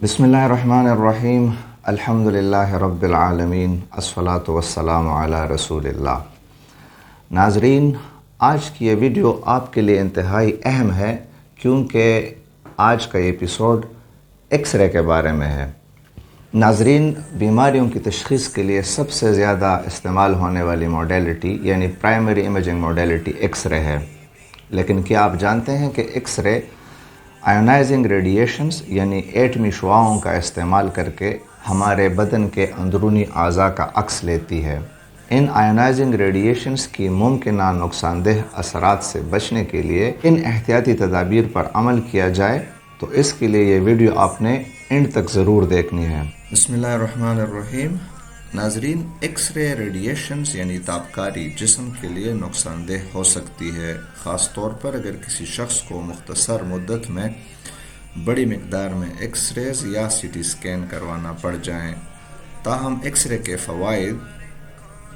बिस्मिल्लाहिर्रहमानिर्रहीम अल्हम्दुलिल्लाहि रब्बिल आलमीन अस्सलातु वस्सलामु अला रसूलिल्लाह। नाज़रीन, आज की ये वीडियो आपके लिए इंतहाई अहम है क्योंकि आज का एपिसोड एक्स-रे के बारे में है। नाज़रीन, बीमारियों की तशख़ीस के लिए सबसे ज़्यादा इस्तेमाल होने वाली मॉडलिटी यानी प्राइमरी इमेजिंग मॉडलिटी एक्स-रे है। लेकिन क्या आप जानते हैं कि एक्स-रे आयोनाइजिंग रेडिएशंस यानी एटमी शुआओं का इस्तेमाल करके हमारे बदन के अंदरूनी अज़ा का अक्स लेती है। इन आयोनाइजिंग रेडिएशंस की मुमकिना नुकसानदेह असरात से बचने के लिए इन एहतियाती तदाबीर पर अमल किया जाए तो इसके लिए ये वीडियो आपने एंड तक ज़रूर देखनी है। बिस्मिल्लाहिर्रहमानिर्रहीम। नाज़रीन, एक्स-रे रेडिएशंस यानी तापकारी जिस्म के लिए नुकसानदेह हो सकती है, ख़ास तौर पर अगर किसी शख्स को मुख्तसर मुद्दत में बड़ी मिकदार में एक्स-रेज़ या सीटी स्कैन करवाना पड़ जाएं। ताहम एक्स-रे के फ़वाइद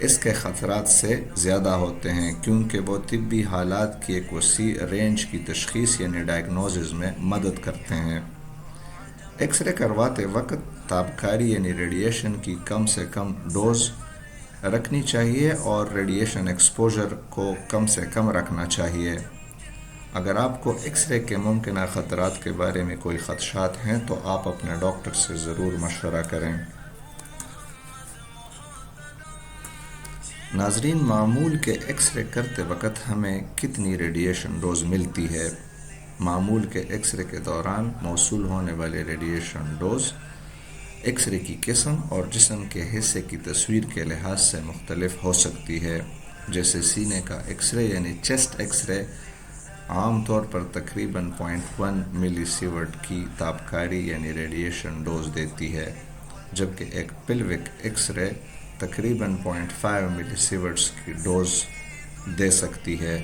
इसके ख़तरात से ज़्यादा होते हैं क्योंकि वो तिब्बी हालात की एक वसी रेंज की तशख़ीस यानी डायग्नोसिस में मदद करते हैं। एक्स-रे करवाते वक्त तापकारी यानी रेडिएशन की कम से कम डोज रखनी चाहिए और रेडिएशन एक्सपोजर को कम से कम रखना चाहिए। अगर आपको एक्स-रे के मुमकिन ख़तरात के बारे में कोई ख़दशात हैं तो आप अपने डॉक्टर से ज़रूर मशवरा करें। नाज़रीन, मामूल के एक्स-रे करते वक्त हमें कितनी रेडिएशन डोज मिलती है? मामूल के एक्स-रे के दौरान मौसूल होने वाले रेडिएशन डोज एक्स-रे की किस्म और जिस्म के हिस्से की तस्वीर के लिहाज से मुख्तलिफ हो सकती है। जैसे सीने का एक्स-रे यानी चेस्ट एक्स-रे आम तौर पर तकरीबन 0.1 मिलीसीवर्ट की तापकारी यानी रेडिएशन डोज देती है, जबकि एक पिल्विक एक्स-रे तकरीबन 0.5 मिलीसीवर्ट्स की डोज दे सकती है।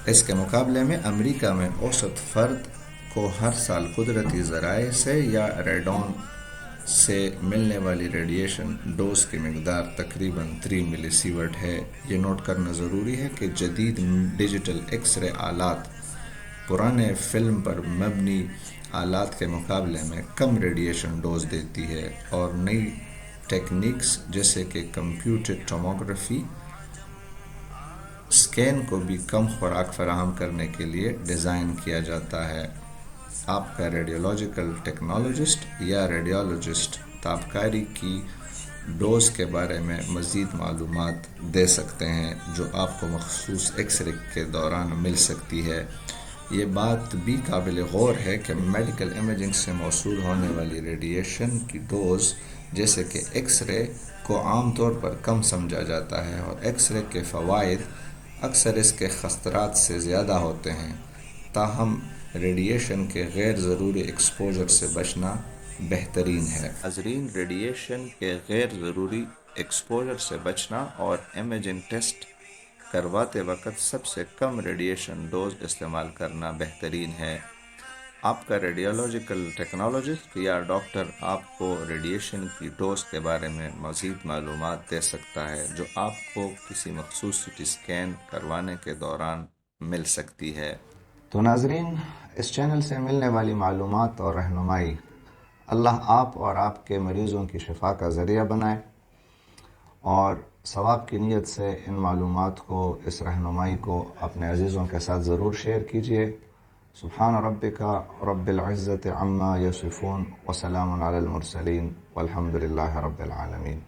इसके मुकाबले में अमेरिका में औसत फ़र्द को हर साल कुदरती ज़राए से या रेडॉन से मिलने वाली रेडिएशन डोज की मकदार तकरीबन 3 मिलीसीवर्ट है। ये नोट करना ज़रूरी है कि जदीद डिजिटल एक्स-रे आलात पुराने फिल्म पर मबनी आलात के मुकाबले में कम रेडिएशन डोज देती है और नई टेक्निक्स जैसे कि कंप्यूटेड टोमोग्राफी स्कैन को भी कम खुराक फराहम करने के लिए डिज़ाइन किया जाता है। आपका रेडियोलॉजिकल टेक्नोलॉजिस्ट या रेडियोलॉजिस्ट तापकारी की डोज के बारे में मज़ीद मालूमात दे सकते हैं जो आपको मखसूस एक्स-रे के दौरान मिल सकती है। ये बात भी काबिल गौर है कि मेडिकल इमेजिंग से मौसूल होने वाली रेडिएशन की डोज जैसे कि एक्स-रे को आम तौर पर कम समझा जाता है और एक्स-रे के फ़वाइद अक्सर इसके ख़तरात से ज़्यादा होते हैं। ताहम रेडिएशन के गैर ज़रूरी एक्सपोजर से बचना बेहतरीन है। नाज़रीन, रेडिएशन के गैर ज़रूरी एक्सपोजर से बचना और इमेजिंग टेस्ट करवाते वक्त सबसे कम रेडिएशन डोज इस्तेमाल करना बेहतरीन है। आपका रेडियोलॉजिकल टेक्नोलॉजिस्ट या डॉक्टर आपको रेडिएशन की डोज के बारे में मज़ीद मालूमात दे सकता है जो आपको किसी मखसूस सीटी स्कैन करवाने के दौरान मिल सकती है। तो नाज़रीन, इस चैनल से मिलने वाली मालूमात और रहनुमाई अल्लाह आप और आपके मरीज़ों की शिफा का ज़रिया बनाए और सवाब की नीयत से इन मालूमात को, इस रहनुमाई को अपने अज़ीज़ों के साथ ज़रूर शेयर कीजिए। सुब्हान रब्बिका रब्बिल इज़्ज़ति अम्मा यसिफून व सलामुन अलल मुरसलीन वल्हम्दुलिल्लाहि रब्बिल आलमीन।